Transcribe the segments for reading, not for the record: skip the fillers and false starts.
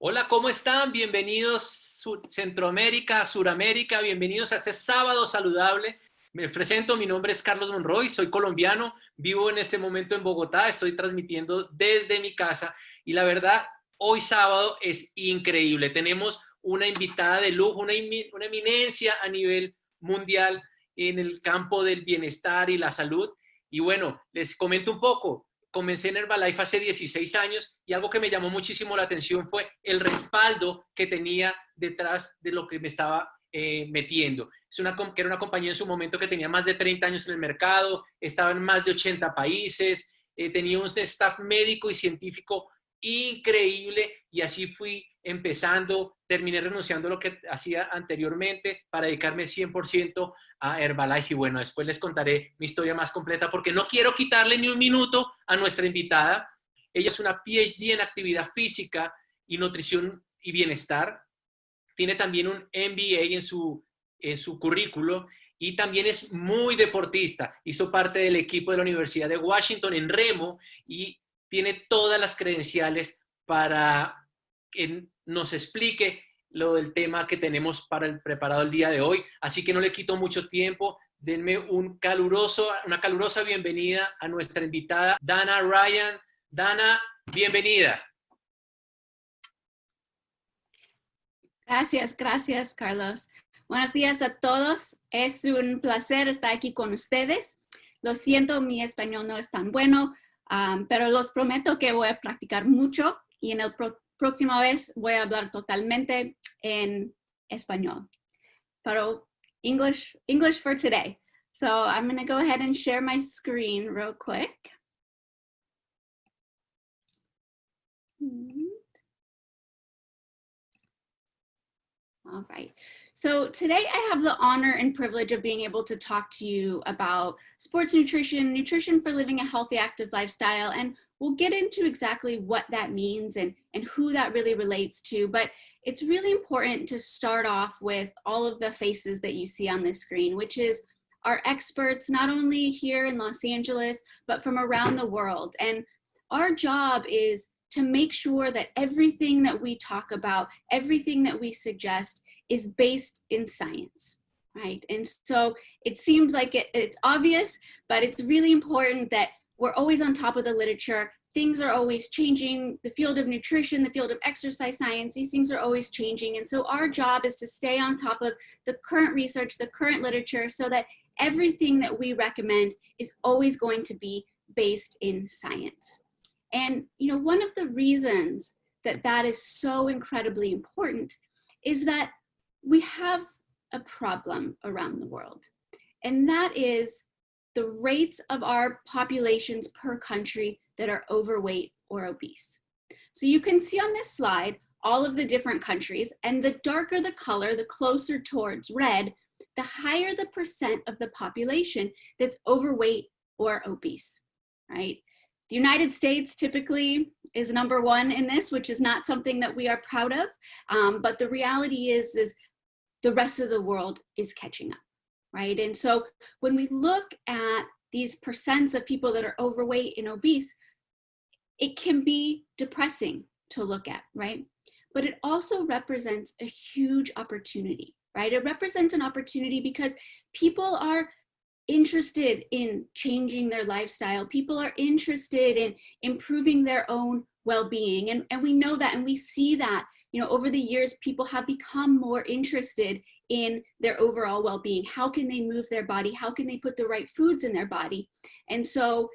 Hola, ¿cómo están? Bienvenidos Centroamérica, Suramérica, bienvenidos a este sábado saludable. Me presento, mi nombre es Carlos Monroy, soy colombiano, vivo en este momento en Bogotá, estoy transmitiendo desde mi casa y la verdad, hoy sábado es increíble. Tenemos una invitada de lujo, una eminencia a nivel mundial en el campo del bienestar y la salud. Y bueno, les comento un poco. Comencé en Herbalife hace 16 años y algo que me llamó muchísimo la atención fue el respaldo que tenía detrás de lo que me estaba metiendo. Que era una compañía en su momento que tenía más de 30 años en el mercado, estaba en más de 80 países, tenía un staff médico y científico increíble y así fui empezando, terminé renunciando a lo que hacía anteriormente para dedicarme 100% a Herbalife y bueno, después les contaré mi historia más completa porque no quiero quitarle ni un minuto a nuestra invitada. Ella es una PhD en actividad física y nutrición y bienestar. Tiene también un MBA en su currículo y también es muy deportista. Hizo parte del equipo de la Universidad de Washington en remo y tiene todas las credenciales para que nos explique lo del tema que tenemos para el preparado el día de hoy. Así que no le quito mucho tiempo. Denme una calurosa bienvenida a nuestra invitada, Dana Ryan. Dana, bienvenida. Gracias, Carlos. Buenos días a todos. Es un placer estar aquí con ustedes. Lo siento, mi español no es tan bueno, pero los prometo que voy a practicar mucho y en el próxima vez voy a hablar totalmente en español. Pero English for today. So I'm going to go ahead and share my screen real quick. All right. So today I have the honor and privilege of being able to talk to you about sports nutrition, nutrition for living a healthy, active lifestyle, and we'll get into exactly what that means and who that really relates to. But it's really important to start off with all of the faces that you see on this screen, which is our experts, not only here in Los Angeles, but from around the world. And our job is to make sure that everything that we talk about, everything that we suggest is based in science, right? And so it seems like it's obvious, but it's really important that we're always on top of the literature. Things are always changing. The field of nutrition, the field of exercise science, these things are always changing. And so our job is to stay on top of the current research, the current literature, so that everything that we recommend is always going to be based in science. And you know, one of the reasons that that is so incredibly important is that we have a problem around the world. And that is the rates of our populations per country that are overweight or obese. So you can see on this slide all of the different countries, and the darker the color, the closer towards red, the higher the percent of the population that's overweight or obese, right? The United States typically is #1 in this, which is not something that we are proud of, but the reality is the rest of the world is catching up, right? And so when we look at these percents of people that are overweight and obese, it can be depressing to look at, right? But it also represents a huge opportunity, right? It represents an opportunity because people are interested in changing their lifestyle. People are interested in improving their own well-being. And we know that, and we see that, you know, over the years, people have become more interested in their overall well-being. How can they move their body? How can they put the right foods in their body? And so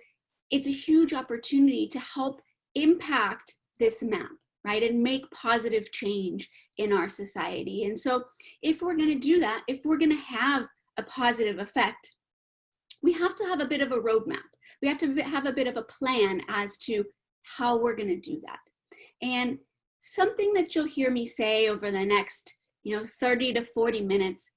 it's a huge opportunity to help impact this map, right? And make positive change in our society. And so if we're going to do that, if we're going to have a positive effect, we have to have a bit of a roadmap. We have to have a bit of a plan as to how we're going to do that. And something that you'll hear me say over the next, 30 to 40 minutes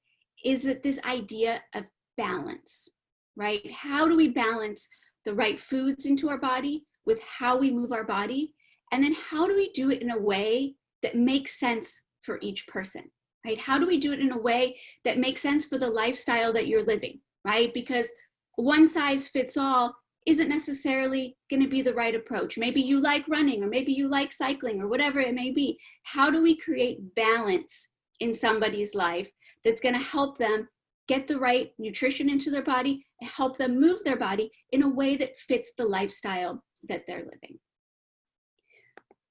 is that this idea of balance, right? How do we balance the right foods into our body with how we move our body? And then how do we do it in a way that makes sense for each person, right? How do we do it in a way that makes sense for the lifestyle that you're living, right? Because one size fits all isn't necessarily going to be the right approach. Maybe you like running, or maybe you like cycling, or whatever it may be. How do we create balance in somebody's life that's going to help them get the right nutrition into their body and help them move their body in a way that fits the lifestyle that they're living?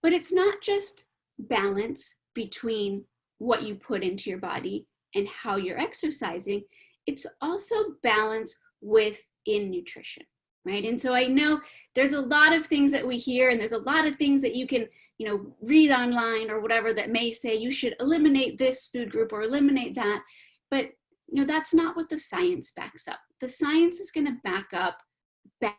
But it's not just balance between what you put into your body and how you're exercising. It's also balance within nutrition, right? And so I know there's a lot of things that we hear, and there's a lot of things that you can, read online or whatever that may say you should eliminate this food group or eliminate that. But, that's not what the science backs up. The science is going to back up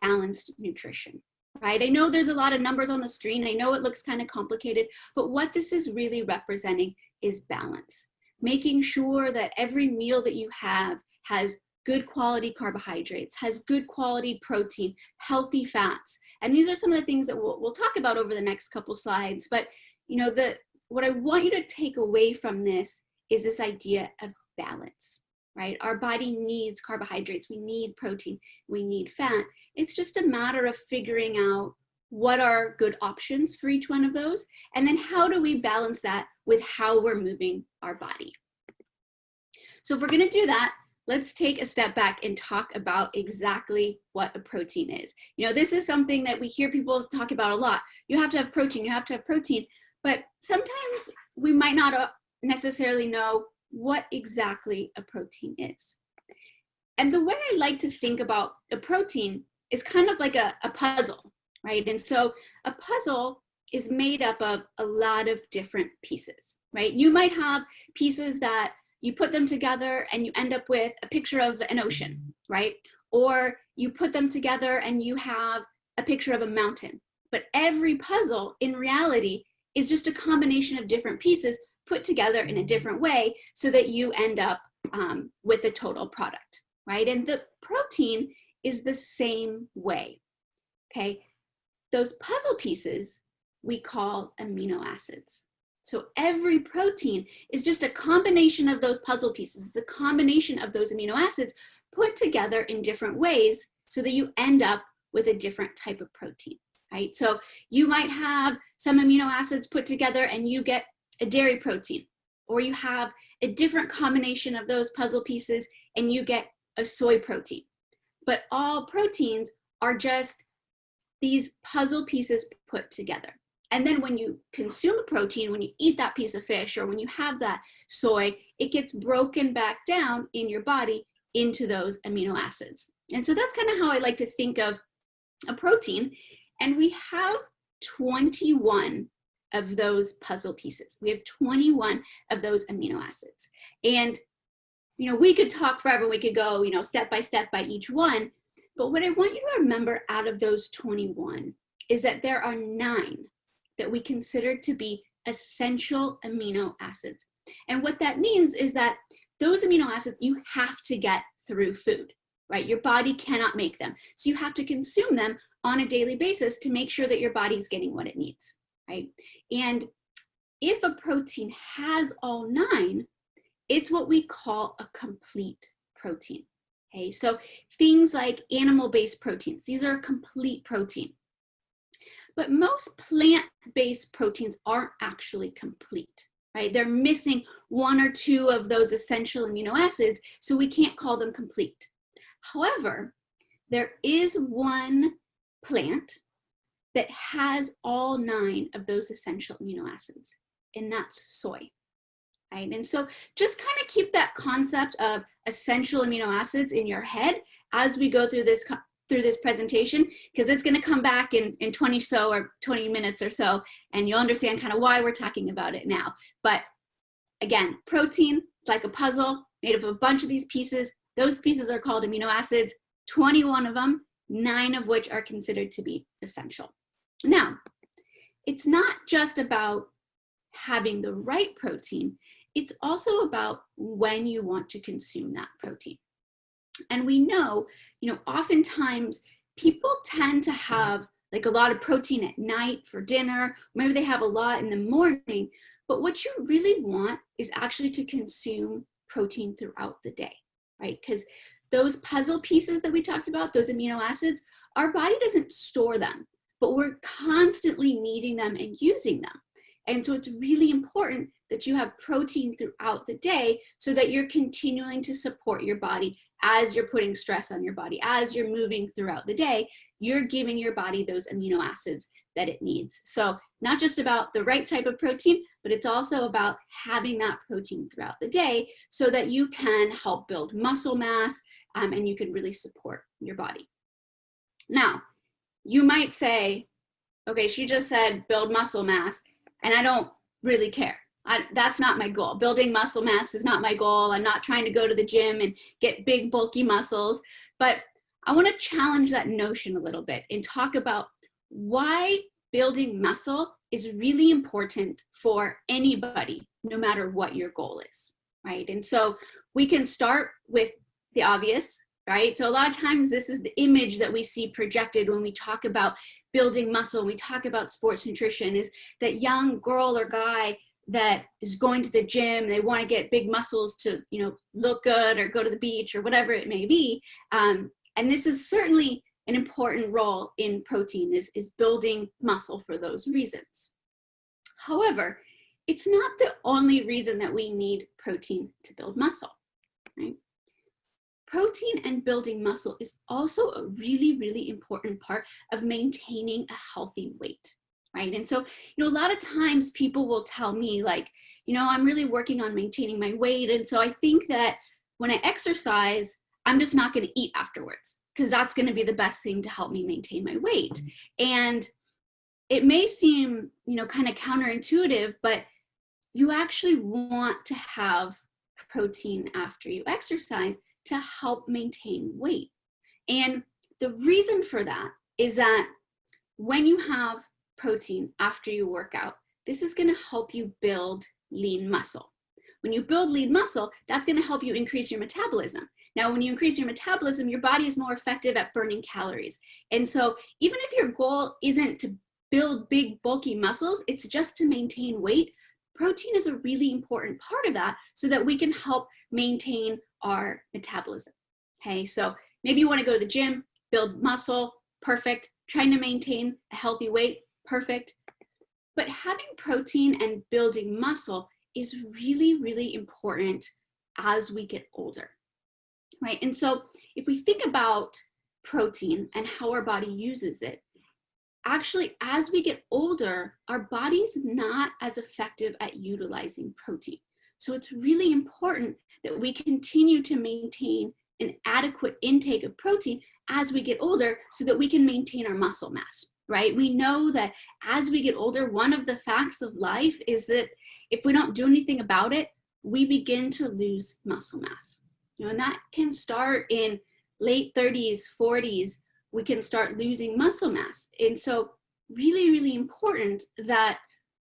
balanced nutrition, right? I know there's a lot of numbers on the screen. I know it looks kind of complicated, but what this is really representing is balance. Making sure that every meal that you have has good quality carbohydrates, has good quality protein, healthy fats. And these are some of the things that we'll talk about over the next couple slides. But what I want you to take away from this is this idea of balance, right? Our body needs carbohydrates, we need protein, we need fat. It's just a matter of figuring out what are good options for each one of those, and then how do we balance that with how we're moving our body. So if we're going to do that, let's take a step back and talk about exactly what a protein is. This is something that we hear people talk about a lot. You have to have protein, you have to have protein, but sometimes we might not necessarily know what exactly a protein is. And the way I like to think about a protein is kind of like a puzzle, right? And so a puzzle is made up of a lot of different pieces, right? You might have pieces that you put them together and you end up with a picture of an ocean, right? Or you put them together and you have a picture of a mountain. But every puzzle in reality is just a combination of different pieces put together in a different way so that you end up with a total product, right? And the protein is the same way, okay? Those puzzle pieces we call amino acids. So every protein is just a combination of those puzzle pieces, the combination of those amino acids put together in different ways so that you end up with a different type of protein, right? So you might have some amino acids put together and you get a dairy protein, or you have a different combination of those puzzle pieces and you get a soy protein. But all proteins are just these puzzle pieces put together. And then when you consume a protein, when you eat that piece of fish, or when you have that soy, it gets broken back down in your body into those amino acids. And so that's kind of how I like to think of a protein. And we have 21 of those puzzle pieces. We have 21 of those amino acids. And, we could talk forever. We could go, step by each one. But what I want you to remember out of those 21 is that there are 9 that we consider to be essential amino acids. And what that means is that those amino acids you have to get through food, right? Your body cannot make them. So you have to consume them on a daily basis to make sure that your body's getting what it needs, right? And if a protein has all 9, it's what we call a complete protein, okay? So things like animal-based proteins, these are a complete protein. But most plant-based proteins aren't actually complete, right? They're missing 1 or 2 of those essential amino acids, so we can't call them complete. However, there is one plant that has all 9 of those essential amino acids, and that's soy, right? And so just kind of keep that concept of essential amino acids in your head as we go through this presentation, because it's going to come back in 20 minutes or so, and you'll understand kind of why we're talking about it now. But again, protein, it's like a puzzle made of a bunch of these pieces. Those pieces are called amino acids, 21 of them, 9 of which are considered to be essential. Now, it's not just about having the right protein, it's also about when you want to consume that protein. And we know, oftentimes people tend to have like a lot of protein at night for dinner, maybe they have a lot in the morning, but what you really want is actually to consume protein throughout the day, right? Because those puzzle pieces that we talked about, those amino acids, our body doesn't store them, but we're constantly needing them and using them. And so it's really important that you have protein throughout the day so that you're continuing to support your body as you're putting stress on your body, as you're moving throughout the day, you're giving your body those amino acids that it needs. So not just about the right type of protein, but it's also about having that protein throughout the day so that you can help build muscle mass and you can really support your body. Now, you might say, okay, she just said build muscle mass, and I don't really care. That's not my goal. Building muscle mass is not my goal. I'm not trying to go to the gym and get big, bulky muscles. But I want to challenge that notion a little bit and talk about why building muscle is really important for anybody, no matter what your goal is, right? And so we can start with the obvious, right? So a lot of times this is the image that we see projected when we talk about building muscle, we talk about sports nutrition, is that young girl or guy that is going to the gym, they want to get big muscles to, you know, look good or go to the beach or whatever it may be. And this is certainly an important role in protein, is building muscle for those reasons. However, it's not the only reason that we need protein to build muscle, right? Protein and building muscle is also a really, really important part of maintaining a healthy weight, right? And so, you know, a lot of times people will tell me like, you know, I'm really working on maintaining my weight. And so I think that when I exercise, I'm just not going to eat afterwards because that's going to be the best thing to help me maintain my weight. And it may seem, you know, kind of counterintuitive, but you actually want to have protein after you exercise to help maintain weight. And the reason for that is that when you have protein after you work out, this is going to help you build lean muscle. When you build lean muscle, that's going to help you increase your metabolism. Now, when you increase your metabolism, your body is more effective at burning calories. And so even if your goal isn't to build big, bulky muscles, it's just to maintain weight, protein is a really important part of that so that we can help maintain our metabolism. Okay, so maybe you want to go to the gym, build muscle, perfect. Trying to maintain a healthy weight, perfect. But having protein and building muscle is really, really important as we get older, right? And so if we think about protein and how our body uses it, actually, as we get older, our body's not as effective at utilizing protein. So it's really important that we continue to maintain an adequate intake of protein as we get older so that we can maintain our muscle mass, right? We know that as we get older, one of the facts of life is that if we don't do anything about it, we begin to lose muscle mass. You know, and that can start in late 30s, 40s, we can start losing muscle mass. And so really, really important that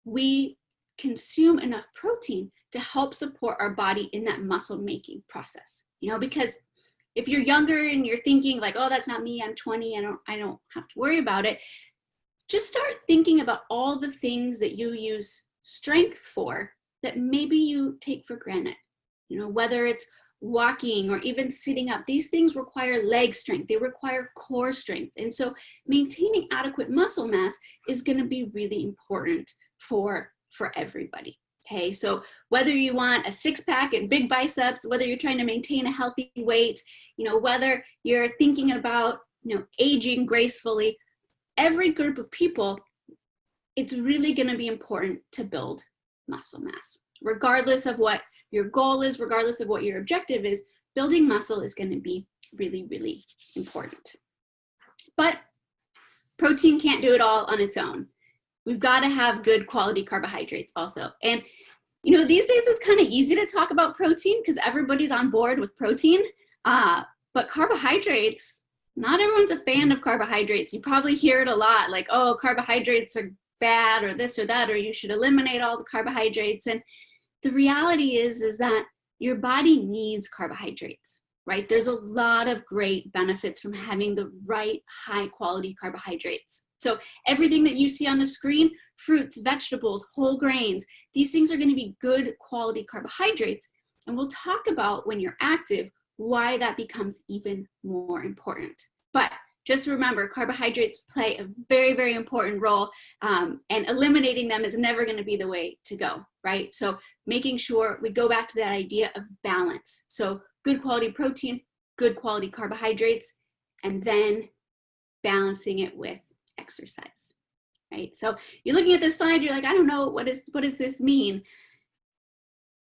we consume enough protein to help support our body in that muscle making process. You know, because if you're younger and you're thinking like, oh, that's not me, I'm 20, I don't have to worry about it. Just start thinking about all the things that you use strength for that maybe you take for granted. You know, whether it's walking or even sitting up, these things require leg strength, they require core strength. And so maintaining adequate muscle mass is going to be really important for everybody. Okay, so whether you want a six-pack and big biceps, whether you're trying to maintain a healthy weight, you know, whether you're thinking about, you know, aging gracefully, every group of people, it's really going to be important to build muscle mass. Regardless of what your goal is, regardless of what your objective is, building muscle is going to be really, really important. But protein can't do it all on its own. We've got to have good quality carbohydrates also. And, you know, these days it's kind of easy to talk about protein because everybody's on board with protein. But carbohydrates, not everyone's a fan of carbohydrates. You probably hear it a lot, like, oh, carbohydrates are bad or this or that, or you should eliminate all the carbohydrates. And the reality is that your body needs carbohydrates, right? There's a lot of great benefits from having the right high quality carbohydrates. So everything that you see on the screen, fruits, vegetables, whole grains, these things are going to be good quality carbohydrates. And we'll talk about when you're active, why that becomes even more important. But just remember, carbohydrates play a very, very important role, and eliminating them is never going to be the way to go, right? So making sure we go back to that idea of balance. So good quality protein, good quality carbohydrates, and then balancing it with exercise, right? So you're looking at this slide, you're like, I don't know, what does this mean?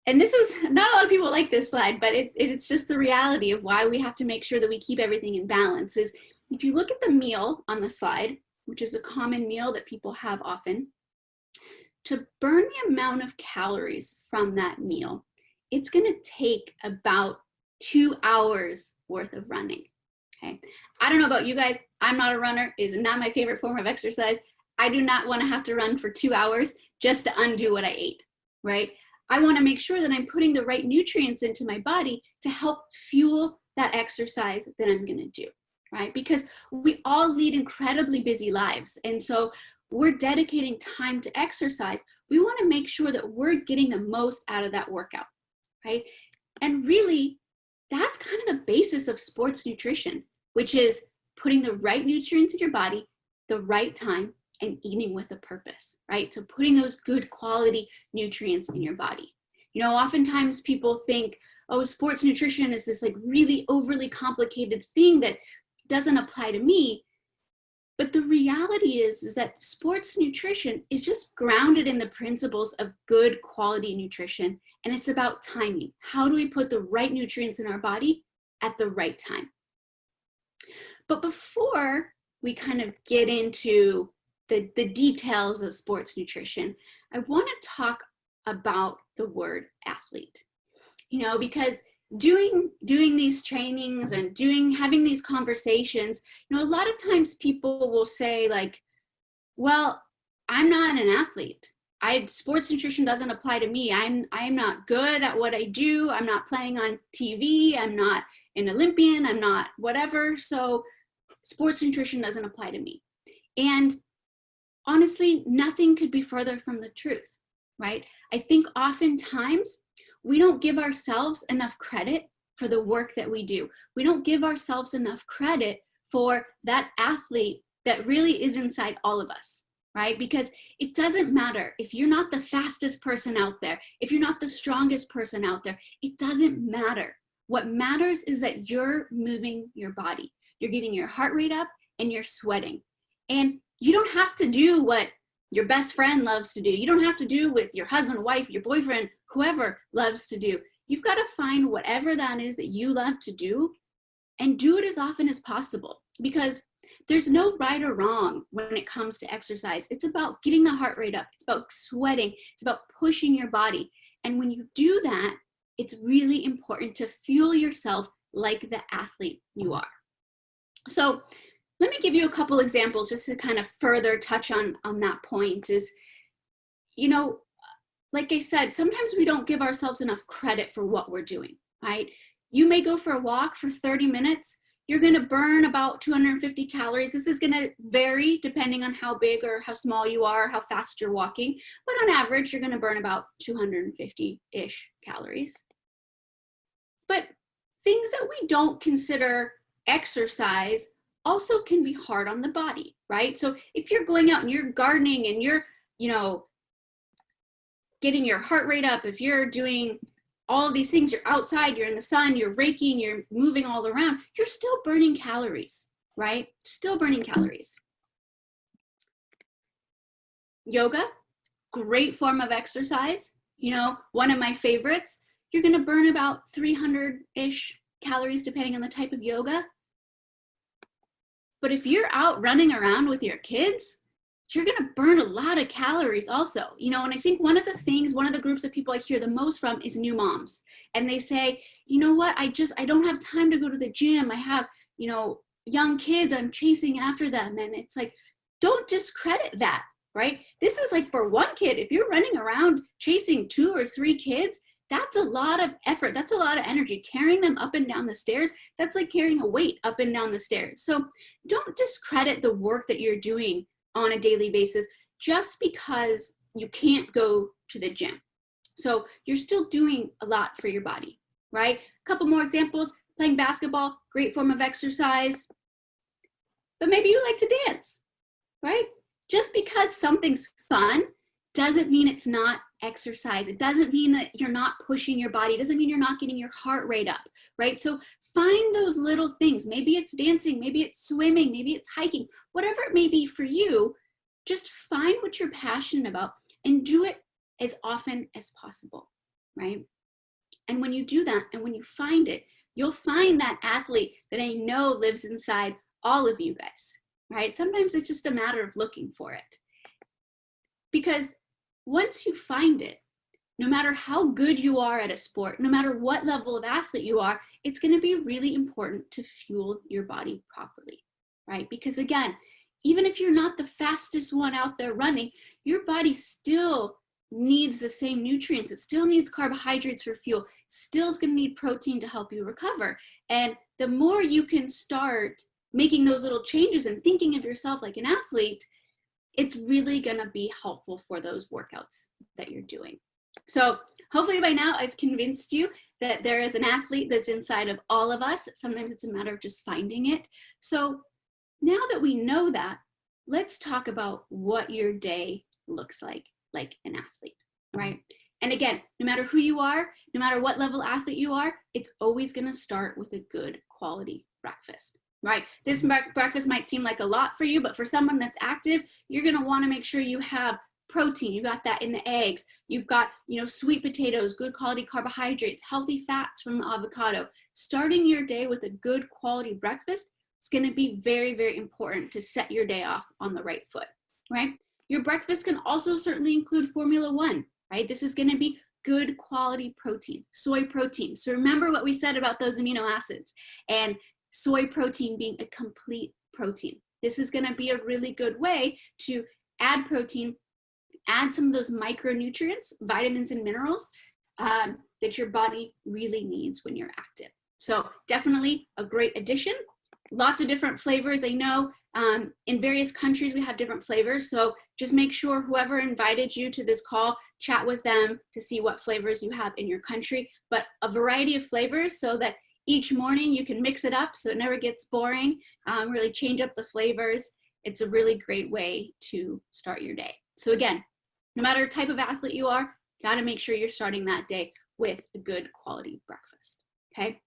And this is, not a lot of people like this slide, but it's just the reality of why we have to make sure that we keep everything in balance. Is if you look at the meal on the slide, which is a common meal that people have often, to burn the amount of calories from that meal, it's gonna take about 2 hours worth of running, okay? I don't know about you guys, I'm not a runner, it is not my favorite form of exercise. I do not wanna have to run for 2 hours just to undo what I ate, right? I wanna make sure that I'm putting the right nutrients into my body to help fuel that exercise that I'm gonna do, right? Because we all lead incredibly busy lives. And so we're dedicating time to exercise. We wanna make sure that we're getting the most out of that workout, right? And really, that's kind of the basis of sports nutrition, which is putting the right nutrients in your body, the right time, and eating with a purpose, right? So putting those good quality nutrients in your body. You know, oftentimes people think, oh, sports nutrition is this like really overly complicated thing that doesn't apply to me. But the reality is that sports nutrition is just grounded in the principles of good quality nutrition, and it's about timing. How do we put the right nutrients in our body at the right time? But before we kind of get into the details of sports nutrition, I want to talk about the word athlete. You know, because doing these trainings and having these conversations, you know, a lot of times people will say like, well, I'm not an athlete. Sports nutrition doesn't apply to me. I'm not good at what I do. I'm not playing on TV. I'm not an Olympian. I'm not whatever. So sports nutrition doesn't apply to me. And honestly, nothing could be further from the truth, right? I think oftentimes we don't give ourselves enough credit for the work that we do. We don't give ourselves enough credit for that athlete that really is inside all of us, right? Because it doesn't matter if you're not the fastest person out there, if you're not the strongest person out there, it doesn't matter. What matters is that you're moving your body. You're getting your heart rate up and you're sweating. And you don't have to do what your best friend loves to do. You don't have to do with your husband, wife, your boyfriend, whoever loves to do. You've got to find whatever that is that you love to do and do it as often as possible, because there's no right or wrong when it comes to exercise. It's about getting the heart rate up. It's about sweating. It's about pushing your body. And when you do that, it's really important to fuel yourself like the athlete you are. So let me give you a couple examples just to kind of further touch on that point. Is, you know, like I said, sometimes we don't give ourselves enough credit for what we're doing, right? You may go for a walk for 30 minutes. You're going to burn about 250 calories. This is going to vary depending on how big or how small you are, how fast you're walking. But on average, you're going to burn about 250-ish calories. But things that we don't consider exercise also can be hard on the body, right? So if you're going out and you're gardening and you're, you know, getting your heart rate up, if you're doing all of these things, you're outside, you're in the sun, you're raking, you're moving all around, you're still burning calories, right? Still burning calories. Yoga, great form of exercise. You know, one of my favorites. You're gonna burn about 300-ish calories depending on the type of yoga. But if you're out running around with your kids, you're gonna burn a lot of calories also. You know, and I think one of the groups of people I hear the most from is new moms. And they say, you know what, I don't have time to go to the gym. I have, you know, young kids, I'm chasing after them. And it's like, don't discredit that, right? This is like for one kid, if you're running around chasing 2 or 3 kids, that's a lot of effort. That's a lot of energy. Carrying them up and down the stairs, that's like carrying a weight up and down the stairs. So don't discredit the work that you're doing on a daily basis just because you can't go to the gym. So you're still doing a lot for your body, right? A couple more examples. playing basketball, great form of exercise, but maybe you like to dance, right? Just because something's fun doesn't mean it's not exercise. It doesn't mean that you're not pushing your body. It doesn't mean you're not getting your heart rate up, right? So find those little things. Maybe it's dancing, maybe it's swimming, maybe it's hiking, whatever it may be for you. Just find what you're passionate about and do it as often as possible, right? And when you do that and when you find it, you'll find that athlete that I know lives inside all of you guys, right? Sometimes it's just a matter of looking for it. Because once you find it, no matter how good you are at a sport, no matter what level of athlete you are, it's going to be really important to fuel your body properly, right? Because again, even if you're not the fastest one out there running, your body still needs the same nutrients. It still needs carbohydrates for fuel. Still is going to need protein to help you recover. And the more you can start making those little changes and thinking of yourself like an athlete, it's really going to be helpful for those workouts that you're doing. So hopefully by now I've convinced you that there is an athlete that's inside of all of us. Sometimes it's a matter of just finding it. So now that we know that, let's talk about what your day looks like an athlete, right? And again, no matter who you are, no matter what level athlete you are, it's always going to start with a good quality breakfast, right? This breakfast might seem like a lot for you, but for someone that's active, you're going to want to make sure you have protein. You got that in the eggs. You've got, sweet potatoes, good quality carbohydrates, healthy fats from the avocado. Starting your day with a good quality breakfast is going to be very, very important to set your day off on the right foot, right? Your breakfast can also certainly include Formula One, right? This is going to be good quality protein, soy protein. So remember what we said about those amino acids and soy protein being a complete protein. This is going to be a really good way to add protein, add some of those micronutrients, vitamins and minerals that your body really needs when you're active. So definitely a great addition. Lots of different flavors. I know in various countries we have different flavors. So just make sure whoever invited you to this call, chat with them to see what flavors you have in your country, but a variety of flavors so that each morning you can mix it up so it never gets boring, really change up the flavors. It's a really great way to start your day. So again, no matter the type of athlete you are, got to make sure you're starting that day with a good quality breakfast, okay?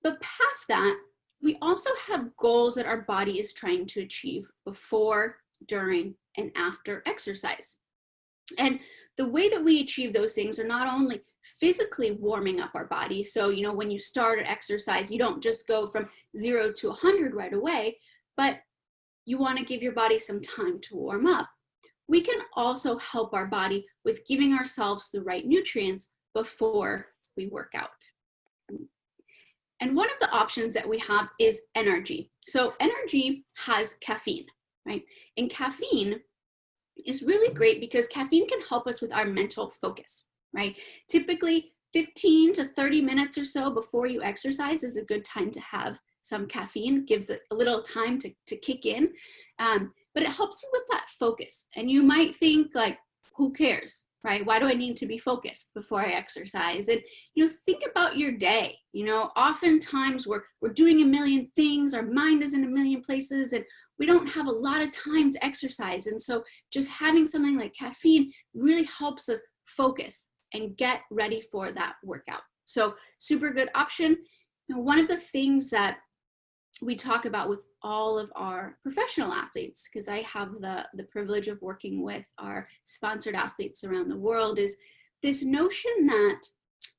But past that, we also have goals that our body is trying to achieve before, during, and after exercise. And the way that we achieve those things are not only physically warming up our body. So, when you start an exercise, you don't just go from 0 to 100 right away, but you want to give your body some time to warm up. We can also help our body with giving ourselves the right nutrients before we work out. And one of the options that we have is energy. So energy has caffeine, right? And caffeine is really great because caffeine can help us with our mental focus, right? Typically 15 to 30 minutes or so before you exercise is a good time to have some caffeine, gives it a little time to kick in, but it helps you with that focus. And you might think like, who cares? Right? Why do I need to be focused before I exercise? And, think about your day. Oftentimes we're doing a million things. Our mind is in a million places and we don't have a lot of time to exercise. And so just having something like caffeine really helps us focus and get ready for that workout. So super good option. One of the things that we talk about with all of our professional athletes, because I have the privilege of working with our sponsored athletes around the world, is this notion that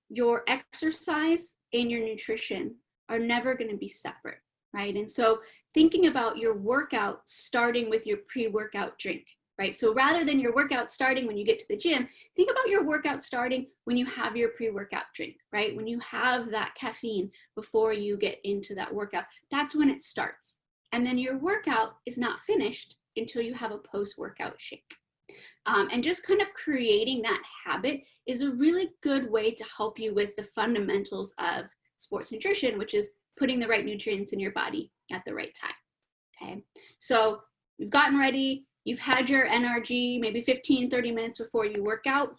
your exercise and your nutrition are never going to be separate, right? And so thinking about your workout starting with your pre-workout drink, right? So rather than your workout starting when you get to the gym, think about your workout starting when you have your pre-workout drink, right? When you have that caffeine before you get into that workout, that's when it starts. And then your workout is not finished until you have a post-workout shake. And just kind of creating that habit is a really good way to help you with the fundamentals of sports nutrition, which is putting the right nutrients in your body at the right time, okay? So you've gotten ready, you've had your energy, maybe 15, 30 minutes before you work out.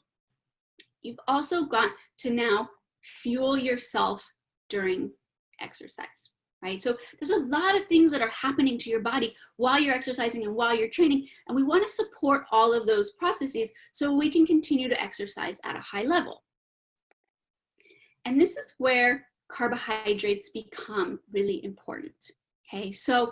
You've also got to now fuel yourself during exercise, right? So there's a lot of things that are happening to your body while you're exercising and while you're training, and we want to support all of those processes so we can continue to exercise at a high level. And this is where carbohydrates become really important, okay? So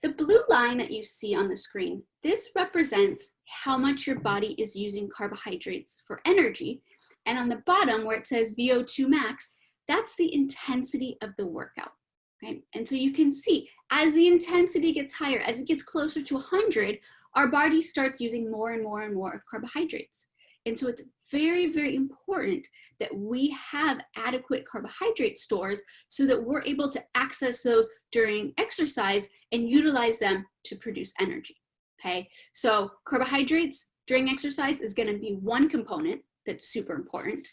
the blue line that you see on the screen, this represents how much your body is using carbohydrates for energy. And on the bottom where it says VO2 max, that's the intensity of the workout, right? And so you can see as the intensity gets higher, as it gets closer to 100, our body starts using more and more and more of carbohydrates. And so it's very, very important that we have adequate carbohydrate stores so that we're able to access those during exercise and utilize them to produce energy, okay? So carbohydrates during exercise is gonna be one component that's super important.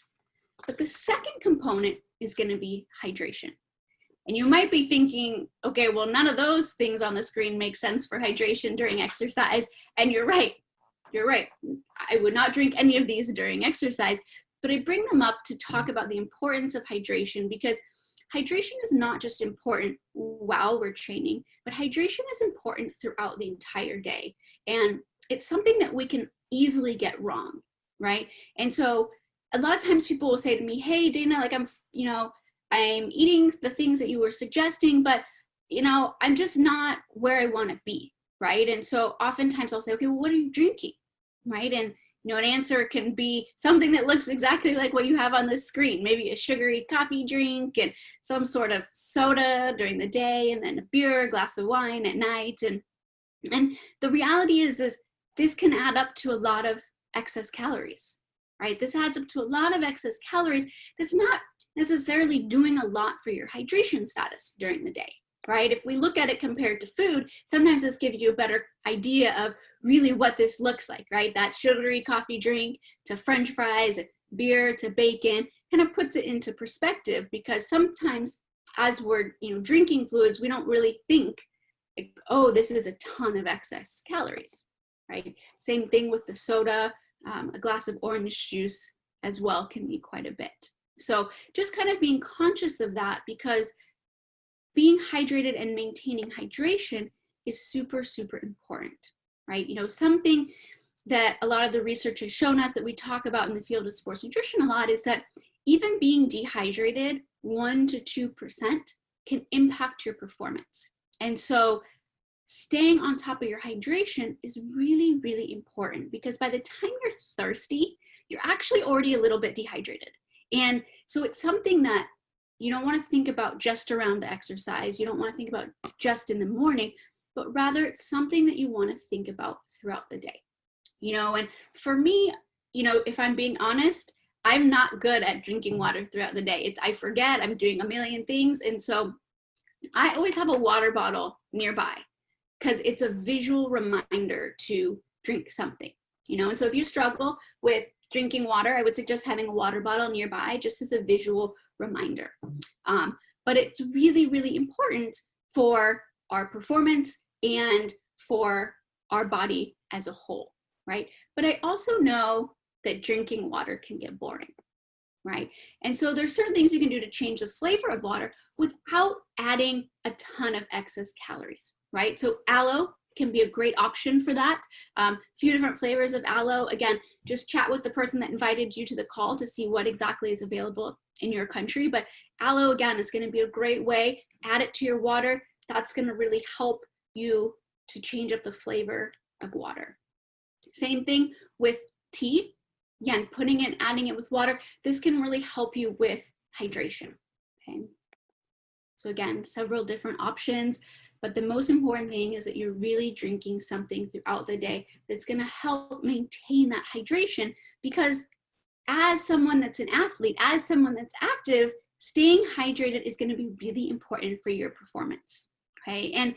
But the second component is gonna be hydration. And you might be thinking, okay, well, none of those things on the screen make sense for hydration during exercise. And you're right. You're right. I would not drink any of these during exercise, but I bring them up to talk about the importance of hydration, because hydration is not just important while we're training, but hydration is important throughout the entire day. And it's something that we can easily get wrong, right? And so a lot of times people will say to me, hey, Dana, like I'm eating the things that you were suggesting, but I'm just not where I want to be, right? And so oftentimes I'll say, okay, well, what are you drinking? Right? And an answer can be something that looks exactly like what you have on this screen, maybe a sugary coffee drink and some sort of soda during the day, and then a beer, a glass of wine at night. And the reality is this can add up to a lot of excess calories, right? This adds up to a lot of excess calories that's not necessarily doing a lot for your hydration status during the day, right? If we look at it compared to food, sometimes this gives you a better idea of really what this looks like, right? That sugary coffee drink to French fries, beer to bacon, kind of puts it into perspective, because sometimes as we're drinking fluids, we don't really think, like, oh, this is a ton of excess calories, right? Same thing with the soda, a glass of orange juice as well can be quite a bit. So just kind of being conscious of that, because being hydrated and maintaining hydration is super, super important, right? Something that a lot of the research has shown us that we talk about in the field of sports nutrition a lot is that even being dehydrated 1 to 2% can impact your performance. And so staying on top of your hydration is really, really important, because by the time you're thirsty, you're actually already a little bit dehydrated. And so it's something that you don't want to think about just around the exercise. You don't want to think about just in the morning, but rather it's something that you want to think about throughout the day. And for me, if I'm being honest, I'm not good at drinking water throughout the day. I forget, I'm doing a million things. And so I always have a water bottle nearby, because it's a visual reminder to drink something, And so if you struggle with drinking water, I would suggest having a water bottle nearby just as a visual reminder. But it's really, really important for our performance and for our body as a whole, right? But I also know that drinking water can get boring, right? And so there's certain things you can do to change the flavor of water without adding a ton of excess calories, right? So aloe can be a great option for that. A few different flavors of aloe. Again, just chat with the person that invited you to the call to see what exactly is available in your country. But aloe, again, is going to be a great way. Add it to your water. That's going to really help you to change up the flavor of water. Same thing with tea. Again, putting it, adding it with water. This can really help you with hydration. Okay. So again, several different options. But the most important thing is that you're really drinking something throughout the day that's going to help maintain that hydration, because as someone that's an athlete, as someone that's active, staying hydrated is going to be really important for your performance. Okay. And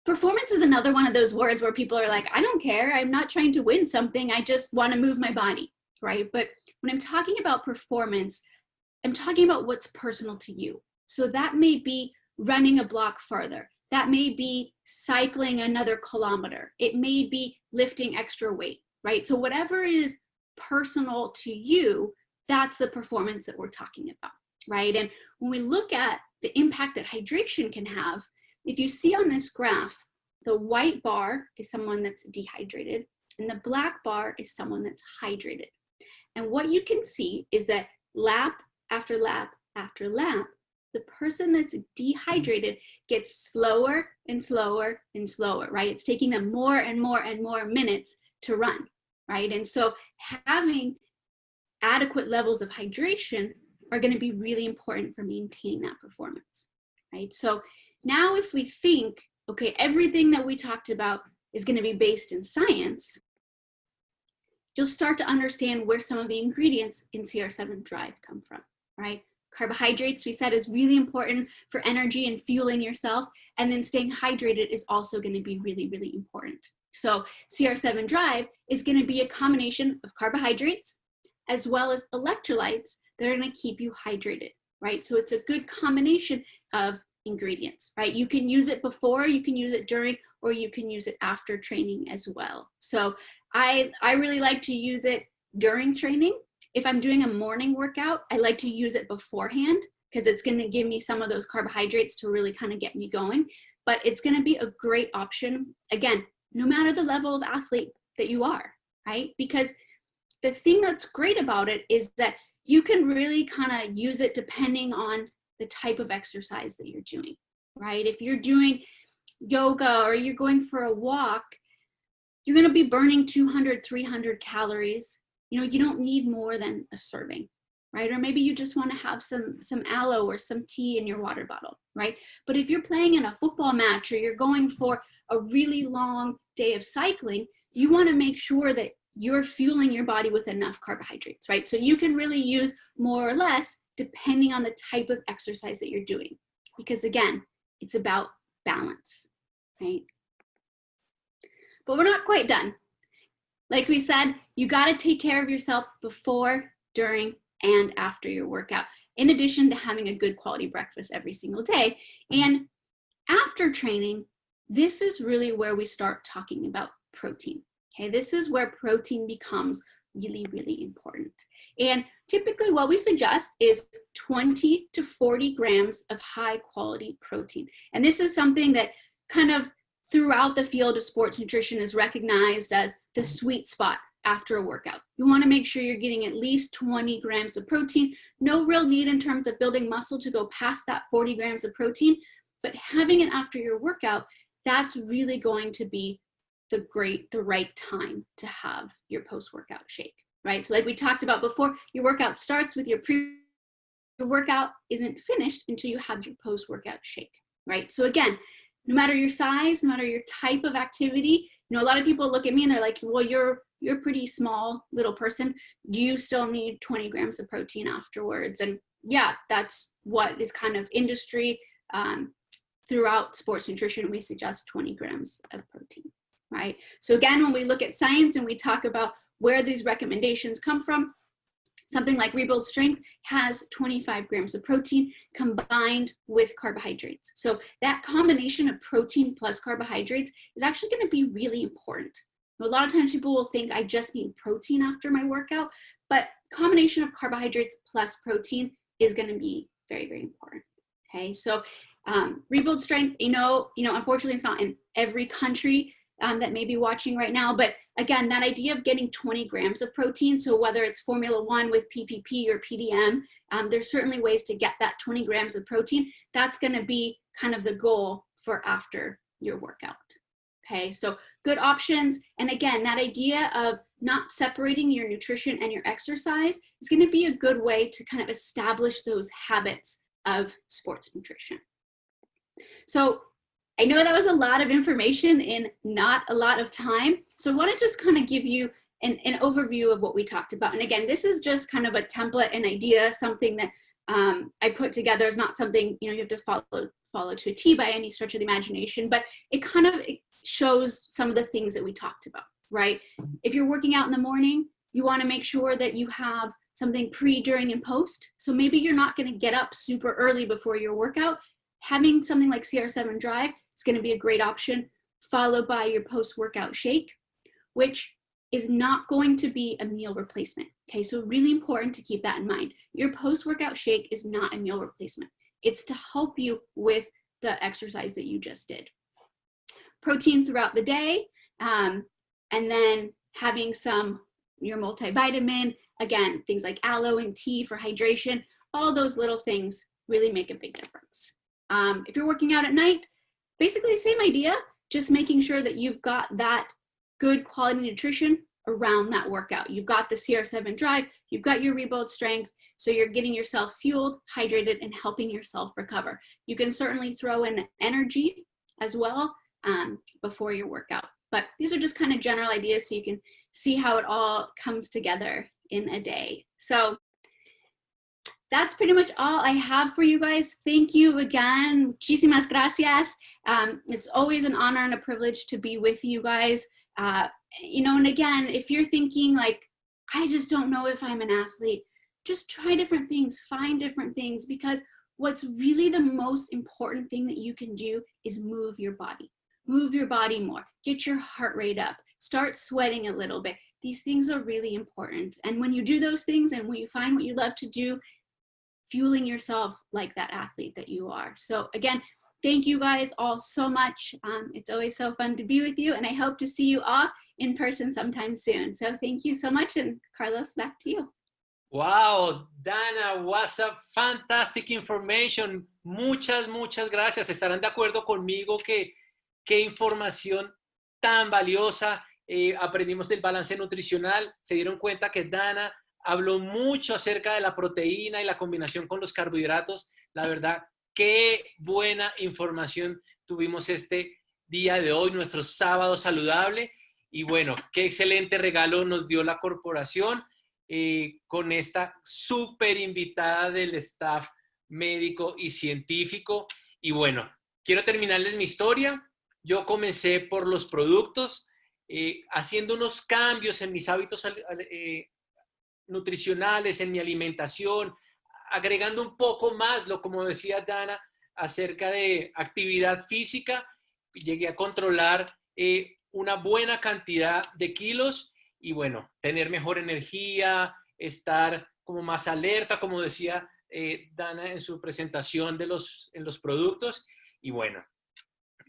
performance is another one of those words where people are like, I don't care. I'm not trying to win something. I just want to move my body. Right. But when I'm talking about performance, I'm talking about what's personal to you. So that may be running a block farther. That may be cycling another kilometer. It may be lifting extra weight, right? So whatever is personal to you, that's the performance that we're talking about. right? And when we look at the impact that hydration can have, if you see on this graph, the white bar is someone that's dehydrated, and the black bar is someone that's hydrated. And what you can see is that lap after lap after lap, the person that's dehydrated gets slower and slower and slower, right? It's taking them more and more and more minutes to run, right? And so having adequate levels of hydration are going to be really important for maintaining that performance, right? So now if we think, okay, everything that we talked about is going to be based in science, you'll start to understand where some of the ingredients in CR7 Drive come from, right? Carbohydrates, we said, is really important for energy and fueling yourself, and then staying hydrated is also going to be really, really important. So CR7 Drive is going to be a combination of carbohydrates as well as electrolytes that are going to keep you hydrated, right? So it's a good combination of ingredients, right? You can use it before, you can use it during, or you can use it after training as well. So I really like to use it during training. If I'm doing a morning workout, I like to use it beforehand because it's going to give me some of those carbohydrates to really kind of get me going. But it's going to be a great option, again, no matter the level of athlete that you are, right? Because the thing that's great about it is that you can really kind of use it depending on the type of exercise that you're doing, right? If you're doing yoga or you're going for a walk, you're going to be burning 200, 300 calories. You know, you don't need more than a serving, right? Or maybe you just want to have some aloe or some tea in your water bottle, right? But if you're playing in a football match or you're going for a really long day of cycling, you want to make sure that you're fueling your body with enough carbohydrates, right? So you can really use more or less depending on the type of exercise that you're doing. Because again, it's about balance, right? But we're not quite done. Like we said, you got to take care of yourself before, during, and after your workout, in addition to having a good quality breakfast every single day. And after training, this is really where we start talking about protein. Okay, this is where protein becomes really, really important. And typically what we suggest is 20 to 40 grams of high quality protein. And this is something that kind of throughout the field of sports nutrition is recognized as the sweet spot after a workout. You want to make sure you're getting at least 20 grams of protein. No real need in terms of building muscle to go past that 40 grams of protein, but having it after your workout, that's really going to be the right time to have your post-workout shake, right? So like we talked about before, your workout starts with your workout isn't finished until you have your post-workout shake, right? So again, no matter your size, no matter your type of activity, you know, a lot of people look at me and they're like, well, you're a pretty small little person. Do you still need 20 grams of protein afterwards? And yeah, that's what is kind of industry throughout sports nutrition. We suggest 20 grams of protein, right? So again, when we look at science and we talk about where these recommendations come from, something like Rebuild Strength has 25 grams of protein combined with carbohydrates. So that combination of protein plus carbohydrates is actually going to be really important. A lot of times people will think I just need protein after my workout, but combination of carbohydrates plus protein is going to be very, very important. Okay, so Rebuild Strength, you know, unfortunately it's not in every country that may be watching right now, but again, that idea of getting 20 grams of protein, so whether it's Formula 1 with PPP or PDM, there's certainly ways to get that 20 grams of protein. That's going to be kind of the goal for after your workout. Okay, so good options. And again, that idea of not separating your nutrition and your exercise is going to be a good way to kind of establish those habits of sports nutrition. So I know that was a lot of information in not a lot of time. So I want to just kind of give you an overview of what we talked about. And again, this is just kind of a template, an idea, something that I put together. Is not something, you know, you have to follow to a T by any stretch of the imagination, but it kind of shows some of the things that we talked about, right? If you're working out in the morning, you want to make sure that you have something pre, during, and post. So maybe you're not going to get up super early before your workout. Having something like CR7 Drive is going to be a great option, followed by your post-workout shake, which is not going to be a meal replacement. Okay, so really important to keep that in mind. Your post-workout shake is not a meal replacement. It's to help you with the exercise that you just did. Protein throughout the day, and then having your multivitamin, again, things like aloe and tea for hydration, all those little things really make a big difference. If you're working out at night, basically the same idea, just making sure that you've got that good quality nutrition around that workout. You've got the CR7 drive, you've got your rebuild strength, so you're getting yourself fueled, hydrated, and helping yourself recover. You can certainly throw in energy as well before your workout. But these are just kind of general ideas so you can see how it all comes together in a day. So that's pretty much all I have for you guys. Thank you again. Muchísimas gracias. It's always an honor and a privilege to be with you guys. You know, and again, if you're thinking like, I just don't know if I'm an athlete, just try different things, find different things, because what's really the most important thing that you can do is move your body. Move your body more, get your heart rate up, start sweating a little bit. These things are really important. And when you do those things and when you find what you love to do, fueling yourself like that athlete that you are. So again, thank you guys all so much. It's always so fun to be with you, and I hope to see you all in person sometime soon. So thank you so much, and Carlos, back to you. Wow, Dana, was a fantastic information. Muchas gracias. Estarán de acuerdo conmigo que qué información tan valiosa. Aprendimos del balance nutricional. Se dieron cuenta que Dana habló mucho acerca de la proteína y la combinación con los carbohidratos. La verdad, qué buena información tuvimos este día de hoy, nuestro sábado saludable. Y bueno, qué excelente regalo nos dio la corporación con esta súper invitada del staff médico y científico. Y bueno, quiero terminarles mi historia. Yo comencé por los productos, haciendo unos cambios en mis hábitos nutricionales, en mi alimentación, agregando un poco más, como decía Dana, acerca de actividad física. Llegué a controlar una buena cantidad de kilos y bueno, tener mejor energía, estar como más alerta, como decía Dana en su presentación en los productos. Y bueno,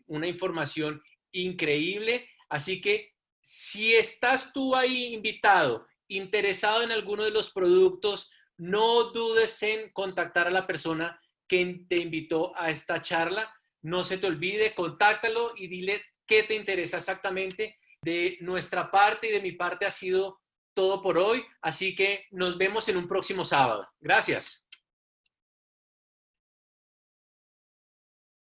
una información increíble. Así que si estás tú ahí invitado, interesado en alguno de los productos, no dudes en contactar a la persona que te invitó a esta charla. No se te olvide, contáctalo y dile qué te interesa exactamente. De nuestra parte y de mi parte ha sido todo por hoy, así que nos vemos en un próximo sábado. Gracias.